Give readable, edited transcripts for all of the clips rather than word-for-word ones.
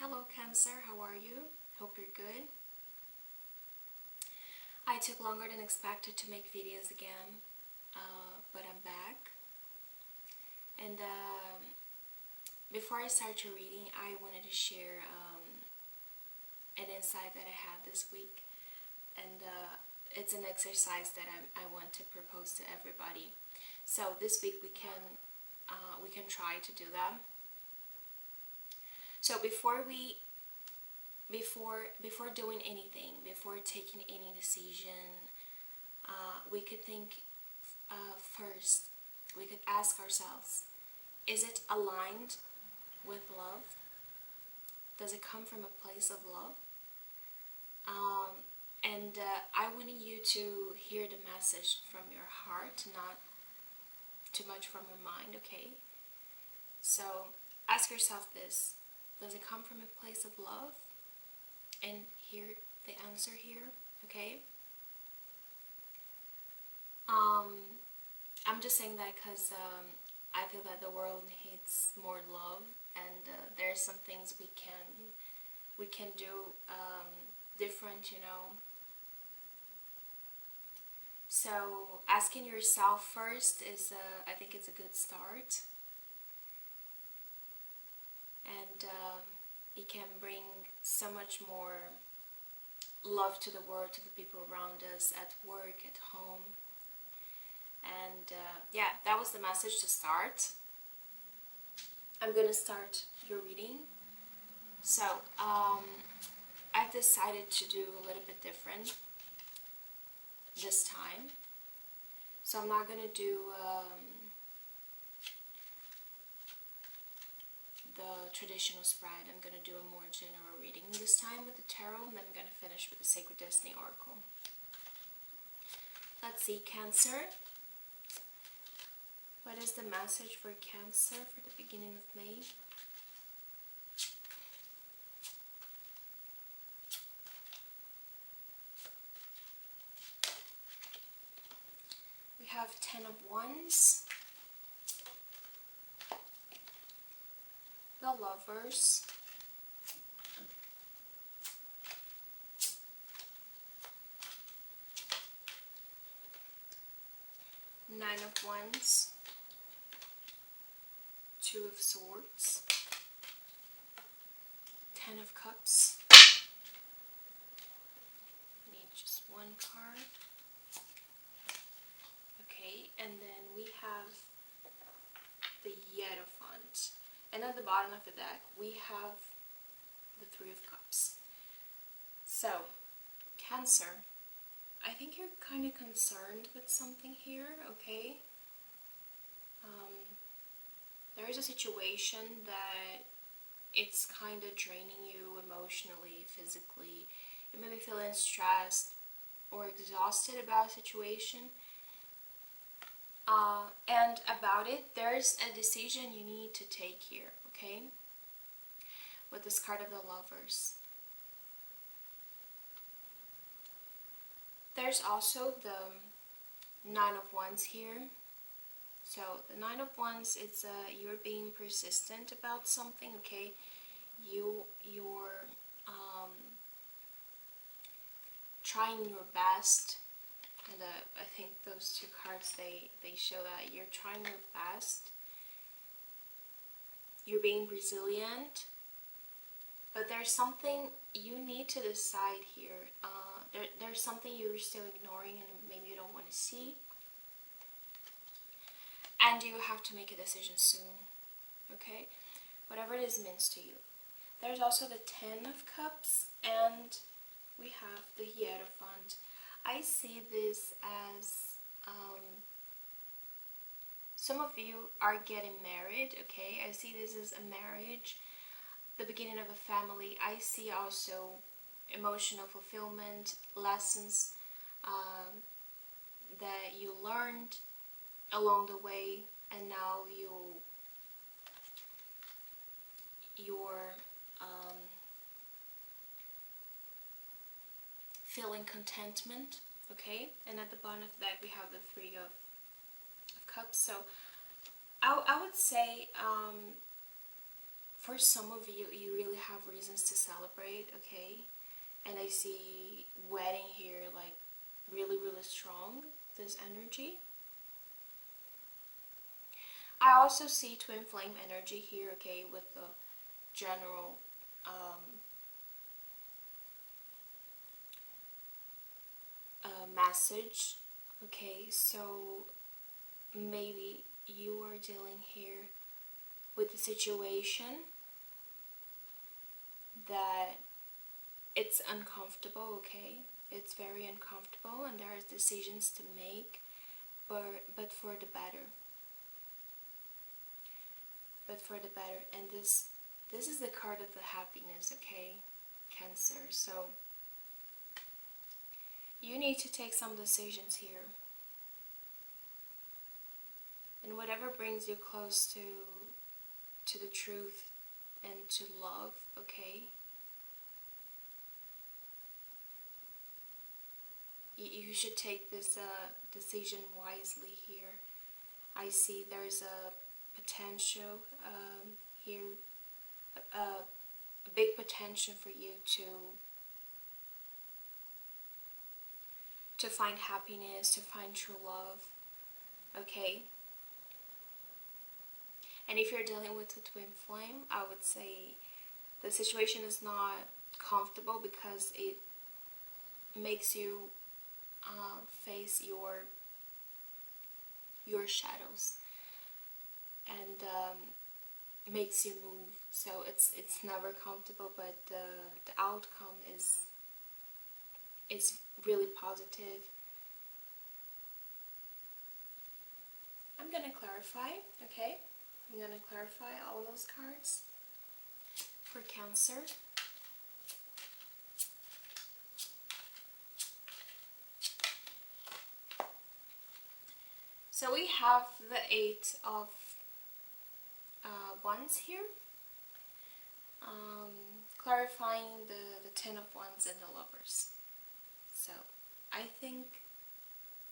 Hello Cancer, how are you? Hope you're good. I took longer than expected to make videos again, but I'm back. And before I start your reading, I wanted to share an insight that I had this week. And it's an exercise that I want to propose to everybody. So this week we can try to do that. So before doing anything, before taking any decision, we could think first. We could ask ourselves: is it aligned with love? Does it come from a place of love? And I want you to hear the message from your heart, not too much from your mind, okay? So ask yourself this: does it come from a place of love? And hear the answer here, okay? I'm just saying that because I feel that the world needs more love, and there's some things we can do different, you know. So asking yourself first is, I think it's a good start, and it can bring so much more love to the world, to the people around us, at work, at home. And yeah, that was the message to start. I'm gonna start your reading. So I've decided to do a little bit different this time. So I'm not gonna do the traditional spread. I'm gonna do a more general reading this time with the tarot, and then I'm gonna finish with the Sacred Destiny Oracle. Let's see, Cancer. What is the message for Cancer for the beginning of May? We have 10 of Wands, the Lovers, Nine of Wands, Two of Swords, 10 of Cups. Need just one card. Okay, and then we have the Hierophant. And at the bottom of the deck, we have the Three of Cups. So, Cancer, I think you're kind of concerned with something here, okay? There is a situation that it's kind of draining you emotionally, physically. You may be feeling stressed or exhausted about a situation. And about it, there's a decision you need to take here, okay? With this card of the Lovers. There's also the Nine of Wands here. So the Nine of Wands, it's you're being persistent about something, okay? You're trying your best, and I think those two cards, they show that you're trying your best. You're being resilient, but there's something you need to decide here. There's something you're still ignoring and maybe you don't want to see. And you have to make a decision soon, okay? Whatever this means to you. There's also the 10 of Cups, and we have the Hierophant. I see this as some of you are getting married, okay? I see this as a marriage, the beginning of a family. I see also emotional fulfillment, lessons that you learned along the way, and now you're feeling contentment, okay? And at the bottom of that we have the Three of Cups. So I would say for some of you, you really have reasons to celebrate, okay? And I see wedding here, like, really, really strong, this energy. I also see twin flame energy here, okay, with the general message, okay? So maybe you are dealing here with a situation that it's uncomfortable, okay? It's very uncomfortable and there are decisions to make, but for the better. But for the better. And this is the card of the happiness, okay? Cancer. So you need to take some decisions here. And whatever brings you close to the truth and to love, okay? You should take this decision wisely here. I see there's a potential here, a big potential for you to find happiness, to find true love, okay? And if you're dealing with a twin flame, I would say the situation is not comfortable because it makes you face your shadows and makes you move. So it's never comfortable, but the outcome is really positive. I'm gonna clarify, okay? I'm gonna clarify all those cards for Cancer. So we have the Eight of Wands here, clarifying the Ten of Wands and the Lovers. So I think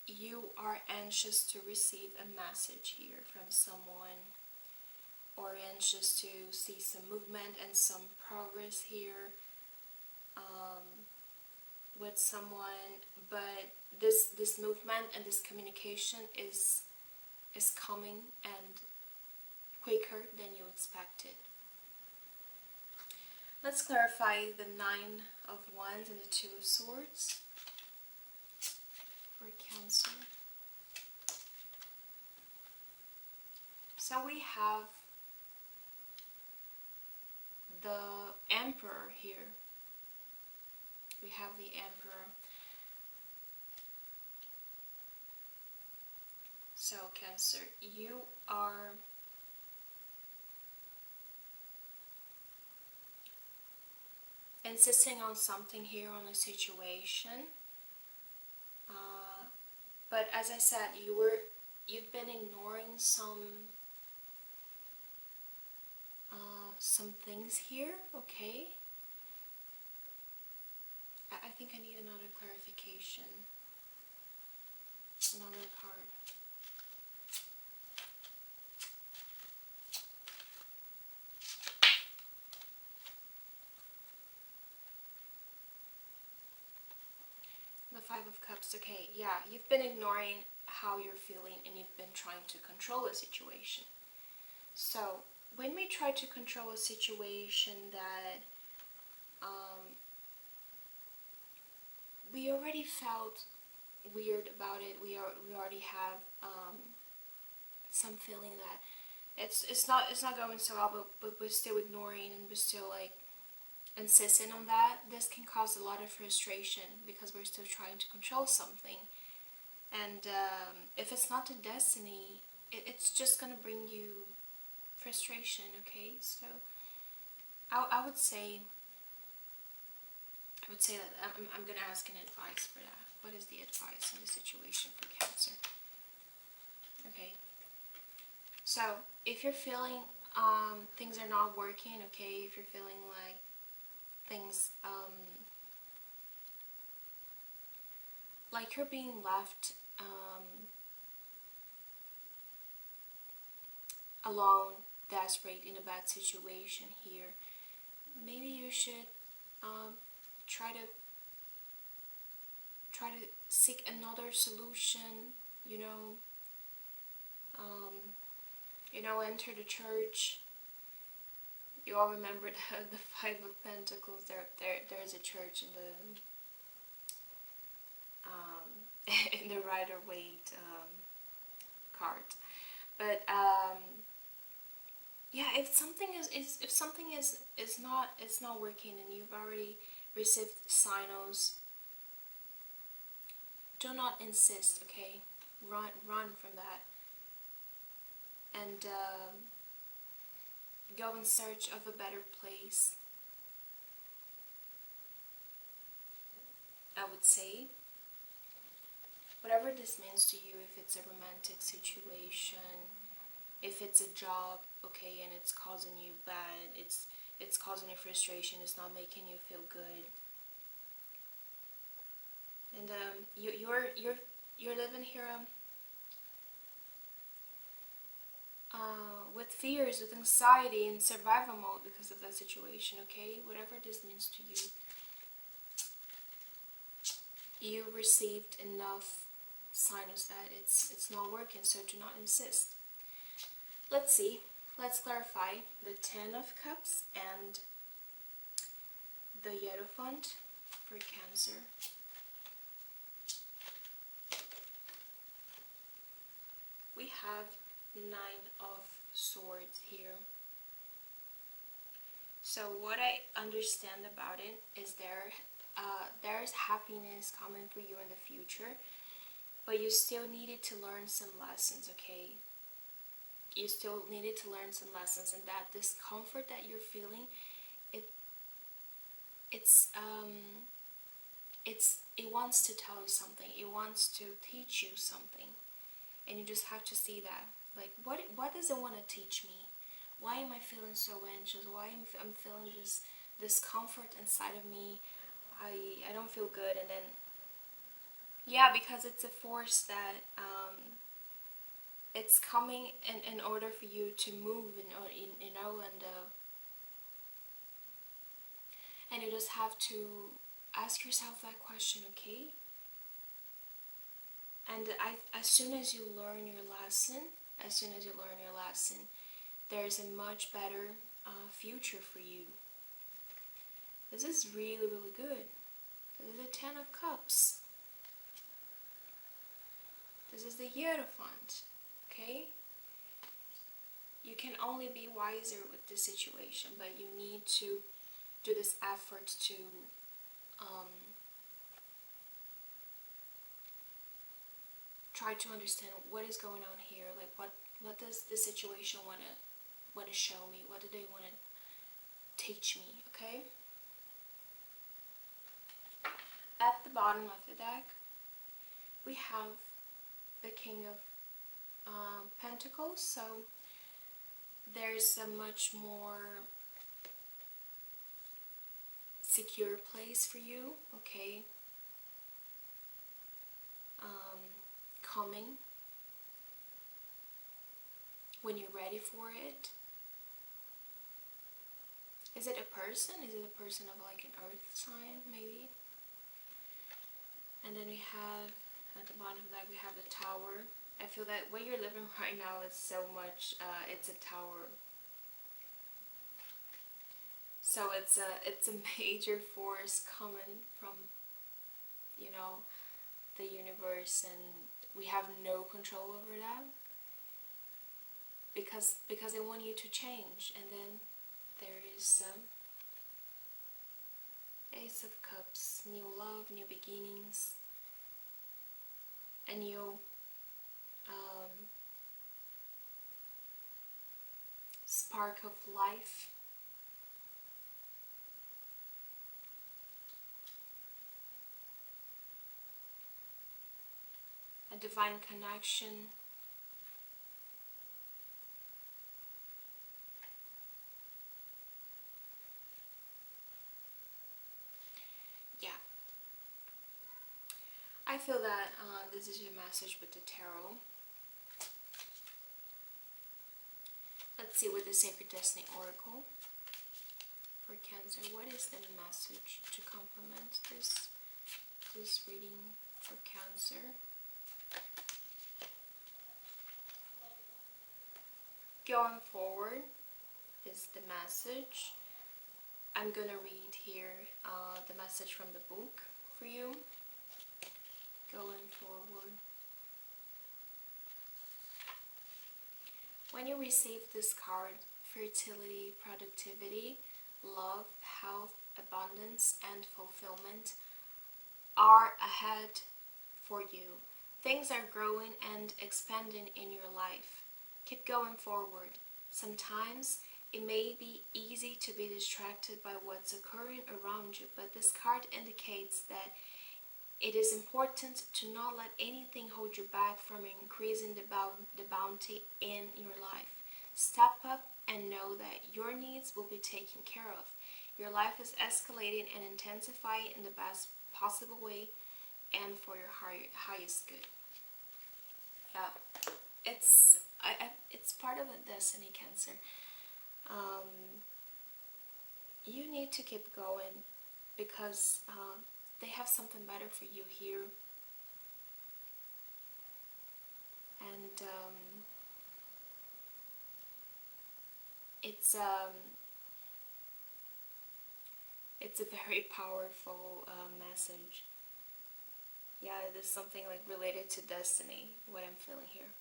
you are anxious to receive a message here from someone, or anxious to see some movement and some progress here with someone, but this movement and this communication is coming and quicker than you expected. Let's clarify the Nine of Wands and the Two of Swords for Cancer. So we have the Emperor here. We have the Emperor. So Cancer, you are insisting on something here, on a situation, but as I said, you've been ignoring some things here, okay? I think I need another clarification, another card. The Five of Cups, okay, yeah, you've been ignoring how you're feeling and you've been trying to control a situation. So, when we try to control a situation that we already felt weird about it, we already have some feeling that it's not going so well, but we're still ignoring and we're still like insisting on that. This can cause a lot of frustration because we're still trying to control something, and if it's not the destiny, it's just gonna bring you frustration, okay? So I would say that I'm gonna ask an advice for that. What is the advice in the situation for Cancer? Okay, so if you're feeling things are not working, okay, if you're feeling like things like you're being left alone desperate in a bad situation here, maybe you should try to seek another solution. Enter the church. You all remember the Five of Pentacles. There's a church in the in the Rider-Waite card. But yeah, if something is not working and you've already received signals, do not insist. Okay, run from that, and go in search of a better place, I would say. Whatever this means to you, if it's a romantic situation, if it's a job, okay, and it's causing you bad, it's causing you frustration, it's not making you feel good, and you're living here with fears, with anxiety, in survival mode because of that situation, okay? Whatever this means to you, you received enough signals that it's not working, so do not insist. Let's see. Let's clarify the Ten of Cups and the Hierophant for Cancer. We have Nine of Swords here. So what I understand about it is there's happiness coming for you in the future, but you still needed to learn some lessons, okay? You still needed to learn some lessons, and that discomfort that you're feeling, it wants to tell you something. It wants to teach you something, and you just have to see that. Like, what does it want to teach me? Why am I feeling so anxious? Why am I'm feeling this discomfort inside of me? I don't feel good, and then yeah, because it's a force that it's coming in order for you to move, and you just have to ask yourself that question, okay? And as soon as you learn your lesson, there's a much better future for you. This is really, really good. This is the Ten of Cups. This is the Hierophant, okay? You can only be wiser with this situation, but you need to do this effort to try to understand what is going on here. Like, what does the situation want to show me? What do they want to teach me, okay? At the bottom of the deck, we have the King of Pentacles. So there's a much more secure place for you, okay? Coming when you're ready for it. Is it a person? Is it a person of like an earth sign, maybe? And then we have, at the bottom of that, we have the Tower. I feel that what you're living right now is so much, it's a tower. So it's a major force coming from, the universe, and we have no control over that. Because they want you to change. And then there is Ace of Cups, new love, new beginnings, a new spark of life. A divine connection. Yeah. I feel that this is your message with the tarot. Let's Let's see with the Sacred Destiny Oracle for Cancer. What is the message to complement this reading for Cancer? Going forward is the message. I'm gonna read here the message from the book for you. Going forward. When you receive this card, fertility, productivity, love, health, abundance, and fulfillment are ahead for you. Things are growing and expanding in your life. Keep going forward. Sometimes it may be easy to be distracted by what's occurring around you, but this card indicates that it is important to not let anything hold you back from increasing the bounty in your life. Step up and know that your needs will be taken care of. Your life is escalating and intensifying in the best possible way and for your highest good. Yeah, it's part of a destiny, Cancer. You need to keep going because they have something better for you here. And it's a very powerful message. Yeah, it is something like related to destiny, what I'm feeling here.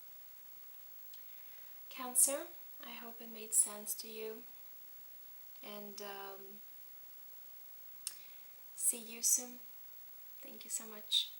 Cancer, I hope it made sense to you. And see you soon. Thank you so much.